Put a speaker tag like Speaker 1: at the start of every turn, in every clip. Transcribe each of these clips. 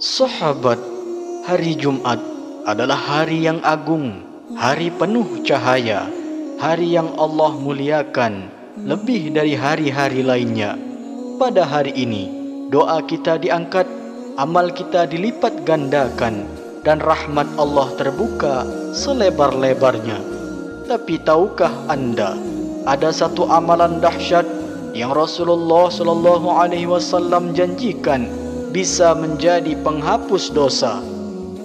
Speaker 1: Sahabat, hari Jumat adalah hari yang agung, hari penuh cahaya, hari yang Allah muliakan lebih dari hari-hari lainnya. Pada hari ini, doa kita diangkat, amal kita dilipat gandakan, dan rahmat Allah terbuka selebar-lebarnya. Tapi tahukah Anda, ada satu amalan dahsyat yang Rasulullah SAW janjikan bisa menjadi penghapus dosa.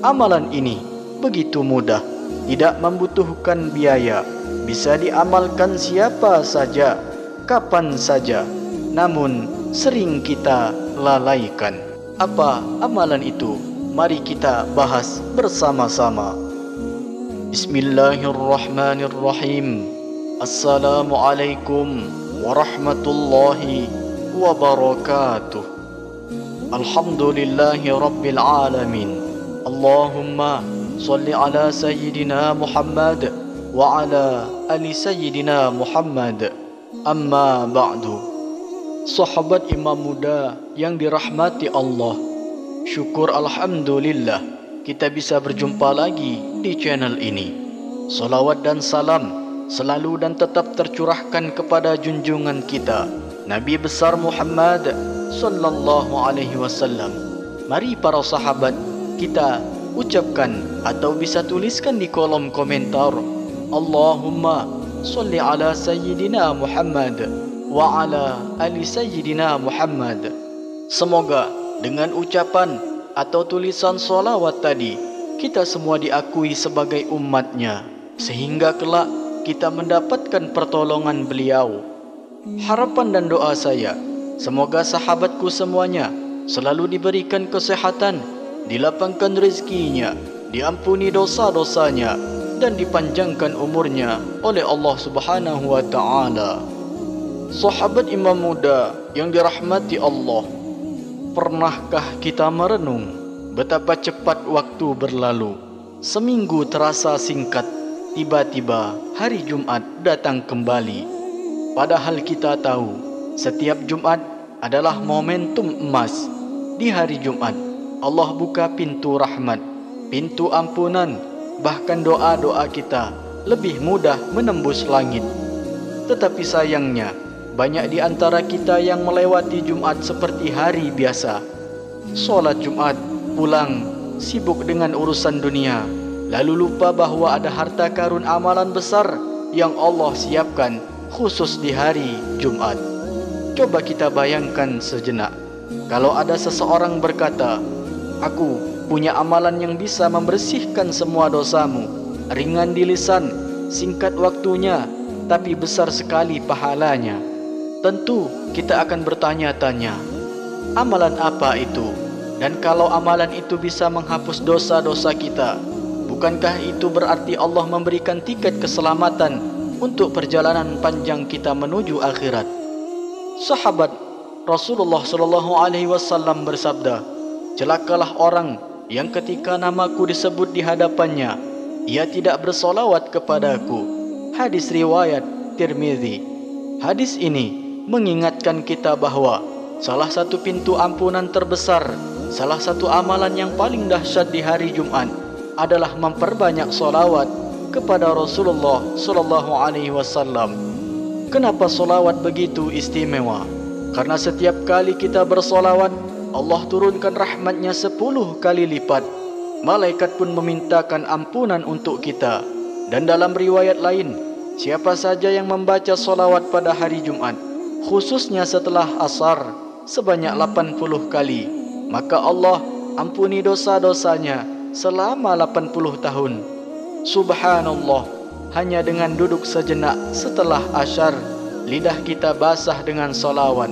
Speaker 1: Amalan ini begitu mudah, tidak membutuhkan biaya, bisa diamalkan siapa saja, kapan saja. Namun sering kita lalaikan. Apa amalan itu? Mari kita bahas bersama-sama. Bismillahirrahmanirrahim. Assalamualaikum warahmatullahi wabarakatuh. Alhamdulillahi Rabbil Alamin. Allahumma salli ala Sayyidina Muhammad wa ala ali Sayyidina Muhammad. Amma ba'du. Sahabat imam muda yang dirahmati Allah, syukur Alhamdulillah kita bisa berjumpa lagi di channel ini. Salawat dan salam selalu dan tetap tercurahkan kepada junjungan kita, Nabi besar Muhammad sallallahu alaihi wasallam. Mari para sahabat, kita ucapkan atau bisa tuliskan di kolom komentar, Allahumma salli ala Sayyidina Muhammad wa ala ali Sayyidina Muhammad. Semoga dengan ucapan atau tulisan solawat tadi, kita semua diakui sebagai umatnya, sehingga kelak kita mendapatkan pertolongan beliau. Harapan dan doa saya, semoga sahabatku semuanya selalu diberikan kesehatan, dilapangkan rezekinya, diampuni dosa-dosanya, dan dipanjangkan umurnya oleh Allah Subhanahu wa ta'ala. Sahabat imam muda yang dirahmati Allah, pernahkah kita merenung betapa cepat waktu berlalu? Seminggu terasa singkat, tiba-tiba hari Jumat datang kembali. Padahal kita tahu setiap Jumat adalah momentum emas. Di hari Jumat Allah buka pintu rahmat, pintu ampunan, bahkan doa-doa kita lebih mudah menembus langit. Tetapi sayangnya, banyak di antara kita yang melewati Jumat seperti hari biasa. Solat Jumat, pulang, sibuk dengan urusan dunia, lalu lupa bahwa ada harta karun amalan besar yang Allah siapkan khusus di hari Jumat. Coba kita bayangkan sejenak, kalau ada seseorang berkata, aku punya amalan yang bisa membersihkan semua dosamu, ringan di lisan, singkat waktunya, tapi besar sekali pahalanya. Tentu kita akan bertanya-tanya, amalan apa itu? Dan kalau amalan itu bisa menghapus dosa-dosa kita, bukankah itu berarti Allah memberikan tiket keselamatan untuk perjalanan panjang kita menuju akhirat? Sahabat Rasulullah SAW bersabda, celakalah orang yang ketika namaku disebut di hadapannya, ia tidak bersolawat kepadaku. Hadis riwayat Tirmizi. Hadis ini mengingatkan kita bahwa salah satu pintu ampunan terbesar, salah satu amalan yang paling dahsyat di hari Jumat adalah memperbanyak solawat kepada Rasulullah SAW. Kenapa solawat begitu istimewa? Karena setiap kali kita bersolawat, Allah turunkan rahmatnya 10 kali lipat. Malaikat pun memintakan ampunan untuk kita. Dan dalam riwayat lain, siapa saja yang membaca solawat pada hari Jumat, khususnya setelah asar, sebanyak 80 kali, maka Allah ampuni dosa-dosanya selama 80 tahun. Subhanallah, hanya dengan duduk sejenak setelah asyar, lidah kita basah dengan solawat,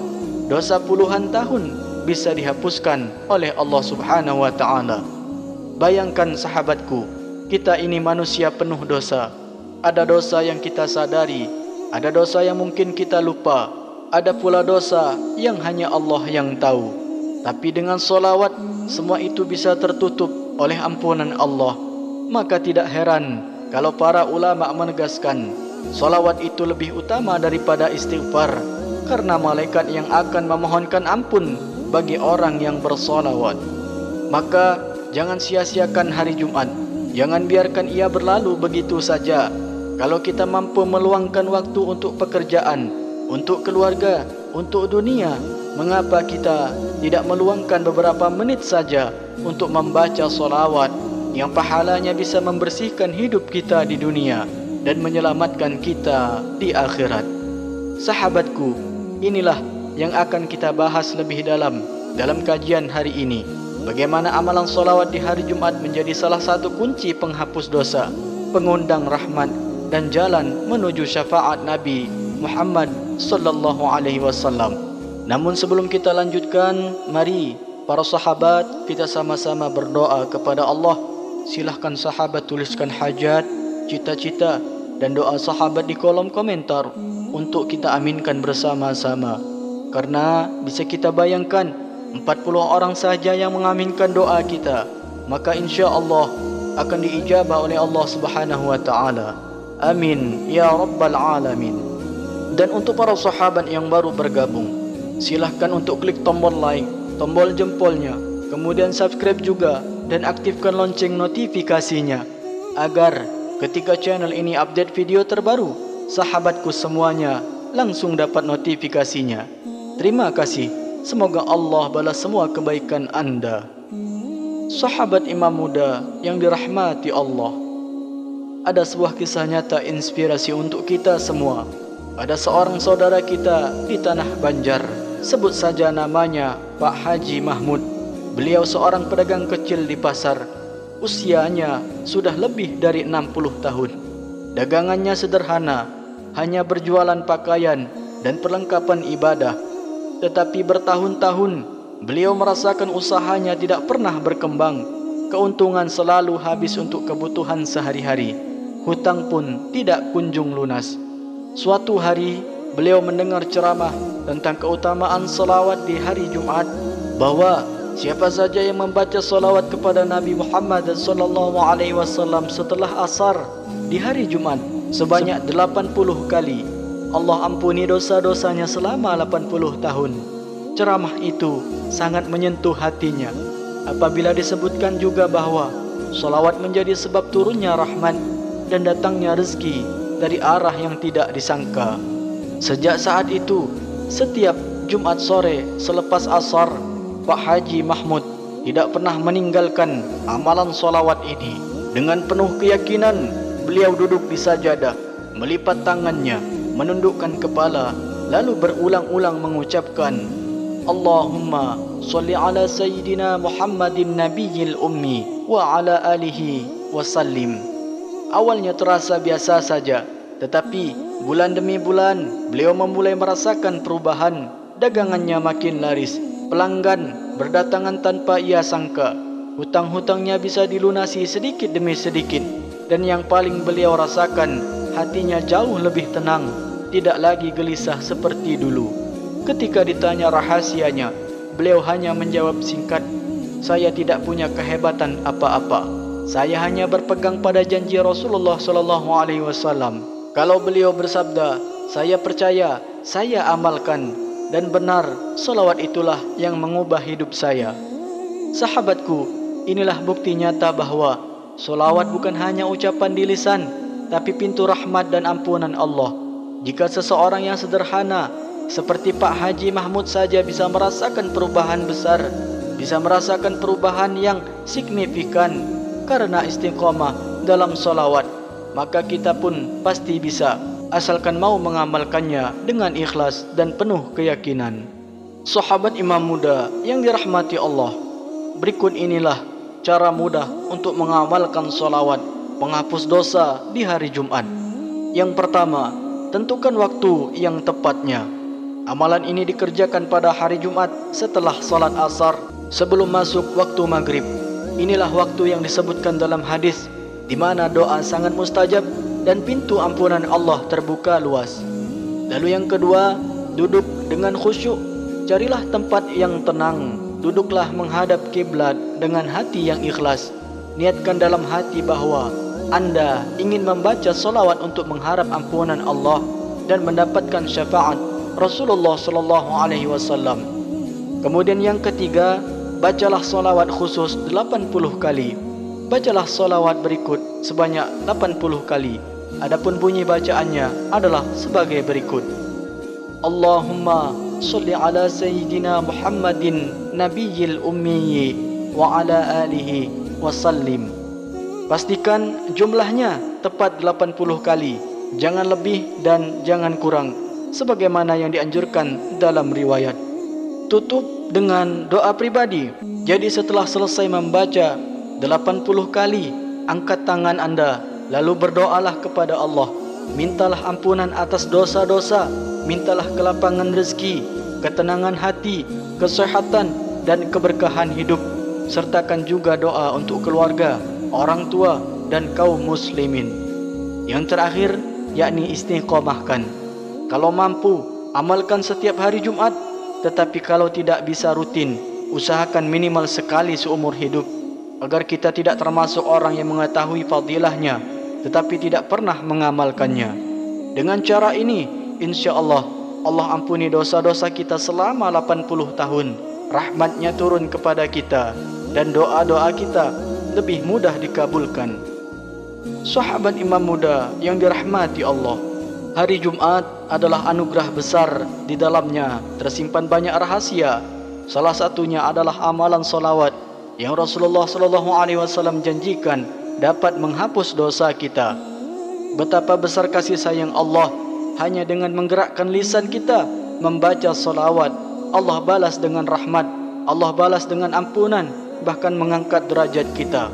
Speaker 1: dosa puluhan tahun bisa dihapuskan oleh Allah Subhanahu wa ta'ala. Bayangkan sahabatku, kita ini manusia penuh dosa. Ada dosa yang kita sadari, ada dosa yang mungkin kita lupa, ada pula dosa yang hanya Allah yang tahu. Tapi dengan solawat, semua itu bisa tertutup oleh ampunan Allah. Maka tidak heran kalau para ulama menegaskan, solawat itu lebih utama daripada istighfar, karena malaikat yang akan memohonkan ampun bagi orang yang bersolawat. Maka jangan sia-siakan hari Jumat. Jangan biarkan ia berlalu begitu saja. Kalau kita mampu meluangkan waktu untuk pekerjaan, untuk keluarga, untuk dunia, mengapa kita tidak meluangkan beberapa menit saja untuk membaca solawat yang pahalanya bisa membersihkan hidup kita di dunia dan menyelamatkan kita di akhirat. Sahabatku, inilah yang akan kita bahas lebih dalam kajian hari ini. Bagaimana amalan solawat di hari Jumat menjadi salah satu kunci penghapus dosa, pengundang rahmat, dan jalan menuju syafaat Nabi Muhammad sallallahu alaihi wasallam. Namun sebelum kita lanjutkan, mari para sahabat kita sama-sama berdoa kepada Allah. Silahkan sahabat tuliskan hajat, cita-cita, dan doa sahabat di kolom komentar untuk kita aminkan bersama-sama. Karena bisa kita bayangkan 40 orang saja yang mengaminkan doa kita, maka insya Allah akan diijabah oleh Allah Subhanahu wa taala. Amin ya rabbal alamin. Dan untuk para sahabat yang baru bergabung, silahkan untuk klik tombol like, tombol jempolnya, kemudian subscribe juga dan aktifkan lonceng notifikasinya agar ketika channel ini update video terbaru, sahabatku semuanya langsung dapat notifikasinya. Terima kasih. Semoga Allah balas semua kebaikan anda. Sahabat imam muda yang dirahmati Allah, ada sebuah kisah nyata inspirasi untuk kita semua. Ada seorang saudara kita di tanah Banjar, sebut saja namanya Pak Haji Mahmud. Beliau seorang pedagang kecil di pasar. Usianya sudah lebih dari 60 tahun. Dagangannya sederhana, hanya berjualan pakaian dan perlengkapan ibadah. Tetapi bertahun-tahun beliau merasakan usahanya tidak pernah berkembang. Keuntungan selalu habis untuk kebutuhan sehari-hari. Hutang pun tidak kunjung lunas. Suatu hari beliau mendengar ceramah tentang keutamaan salawat di hari Jumat, bahwa siapa saja yang membaca salawat kepada Nabi Muhammad sallallahu alaihi wasallam setelah asar di hari Jumat sebanyak 80 kali, Allah ampuni dosa-dosanya selama 80 tahun. Ceramah itu sangat menyentuh hatinya. Apabila disebutkan juga bahawa salawat menjadi sebab turunnya rahmat dan datangnya rezeki dari arah yang tidak disangka. Sejak saat itu, setiap Jumat sore selepas asar, Pak Haji Mahmud tidak pernah meninggalkan amalan salawat ini. Dengan penuh keyakinan, beliau duduk di sajadah, melipat tangannya, menundukkan kepala, lalu berulang-ulang mengucapkan, Allahumma salli ala Sayyidina Muhammadin Nabiyil Ummi wa ala alihi wasallim. Awalnya terasa biasa saja, tetapi bulan demi bulan beliau memulai merasakan perubahan. Dagangannya makin laris, pelanggan berdatangan tanpa ia sangka, hutang-hutangnya bisa dilunasi sedikit demi sedikit, dan yang paling beliau rasakan, hatinya jauh lebih tenang, tidak lagi gelisah seperti dulu. Ketika ditanya rahasianya, beliau hanya menjawab singkat, saya tidak punya kehebatan apa-apa. Saya hanya berpegang pada janji Rasulullah sallallahu alaihi wasallam. Kalau beliau bersabda, saya percaya, saya amalkan, dan benar, salawat itulah yang mengubah hidup saya. Sahabatku, inilah bukti nyata bahawa salawat bukan hanya ucapan di lisan, tapi pintu rahmat dan ampunan Allah. Jika seseorang yang sederhana seperti Pak Haji Mahmud saja bisa merasakan perubahan besar, bisa merasakan perubahan yang signifikan karena istiqamah dalam salawat, maka kita pun pasti bisa, asalkan mau mengamalkannya dengan ikhlas dan penuh keyakinan. Sahabat imam muda yang dirahmati Allah, berikut inilah cara mudah untuk mengamalkan salawat penghapus dosa di hari Jumat. Yang pertama, tentukan waktu yang tepatnya. Amalan ini dikerjakan pada hari Jumat setelah salat asar, sebelum masuk waktu maghrib. Inilah waktu yang disebutkan dalam hadis, di mana doa sangat mustajab dan pintu ampunan Allah terbuka luas. Lalu yang kedua, duduk dengan khusyuk. Carilah tempat yang tenang. Duduklah menghadap kiblat dengan hati yang ikhlas. Niatkan dalam hati bahawa Anda ingin membaca salawat untuk mengharap ampunan Allah dan mendapatkan syafaat Rasulullah sallallahu alaihi wasallam. Kemudian yang ketiga, bacalah solawat khusus 80 kali. Bacalah solawat berikut sebanyak 80 kali. Adapun bunyi bacaannya adalah sebagai berikut. Allahumma salli ala sayyidina Muhammadin nabiyil ummi wa ala alihi wa sallim. Pastikan jumlahnya tepat 80 kali. Jangan lebih dan jangan kurang, sebagaimana yang dianjurkan dalam riwayat. Tutup dengan doa pribadi. Jadi setelah selesai membaca 80 kali, angkat tangan anda, lalu berdoalah kepada Allah. Mintalah ampunan atas dosa-dosa, mintalah kelapangan rezeki, ketenangan hati, kesehatan dan keberkahan hidup. Sertakan juga doa untuk keluarga, orang tua dan kaum muslimin. Yang terakhir, yakni istiqomahkan. Kalau mampu, amalkan setiap hari Jumat. Tetapi kalau tidak bisa rutin, usahakan minimal sekali seumur hidup, agar kita tidak termasuk orang yang mengetahui fadilahnya tetapi tidak pernah mengamalkannya. Dengan cara ini, insya Allah, Allah ampuni dosa-dosa kita selama 80 tahun. Rahmatnya turun kepada kita dan doa-doa kita lebih mudah dikabulkan. Sahabat imam muda yang dirahmati Allah, hari Jumat adalah anugerah besar. Di dalamnya tersimpan banyak rahasia. Salah satunya adalah amalan solawat yang Rasulullah SAW janjikan dapat menghapus dosa kita. Betapa besar kasih sayang Allah, hanya dengan menggerakkan lisan kita membaca solawat, Allah balas dengan rahmat, Allah balas dengan ampunan, bahkan mengangkat derajat kita.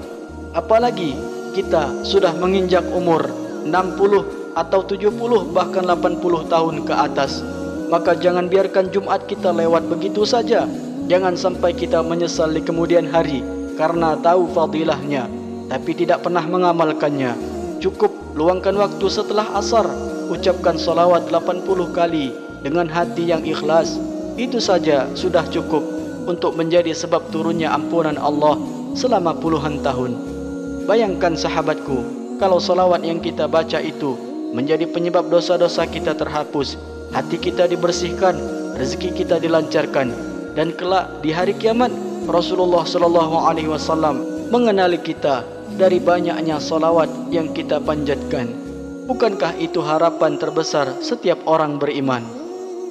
Speaker 1: Apalagi kita sudah menginjak umur 60 atau 70 bahkan 80 tahun ke atas. Maka jangan biarkan Jumat kita lewat begitu saja. Jangan sampai kita menyesal di kemudian hari karena tahu fadilahnya tapi tidak pernah mengamalkannya. Cukup luangkan waktu setelah asar, ucapkan salawat 80 kali dengan hati yang ikhlas. Itu saja sudah cukup untuk menjadi sebab turunnya ampunan Allah selama puluhan tahun. Bayangkan sahabatku, kalau salawat yang kita baca itu menjadi penyebab dosa-dosa kita terhapus, hati kita dibersihkan, rezeki kita dilancarkan, dan kelak di hari kiamat Rasulullah SAW mengenali kita dari banyaknya salawat yang kita panjatkan. Bukankah itu harapan terbesar setiap orang beriman?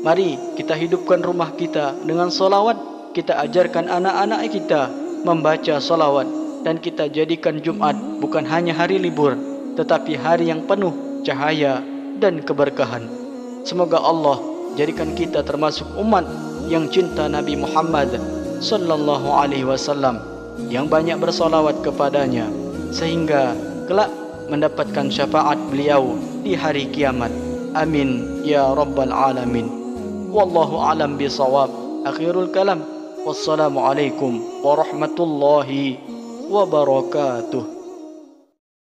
Speaker 1: Mari kita hidupkan rumah kita dengan salawat. Kita ajarkan anak-anak kita membaca salawat, dan kita jadikan Jumat bukan hanya hari libur, tetapi hari yang penuh cahaya dan keberkahan. Semoga Allah jadikan kita termasuk umat yang cinta Nabi Muhammad sallallahu alaihi wasallam, yang banyak bersolawat kepadanya, sehingga kelak mendapatkan syafaat beliau di hari kiamat. Amin ya rabbal alamin. Wallahu alam bisawab. Akhirul kalam. Wassalamualaikum warahmatullahi wabarakatuh.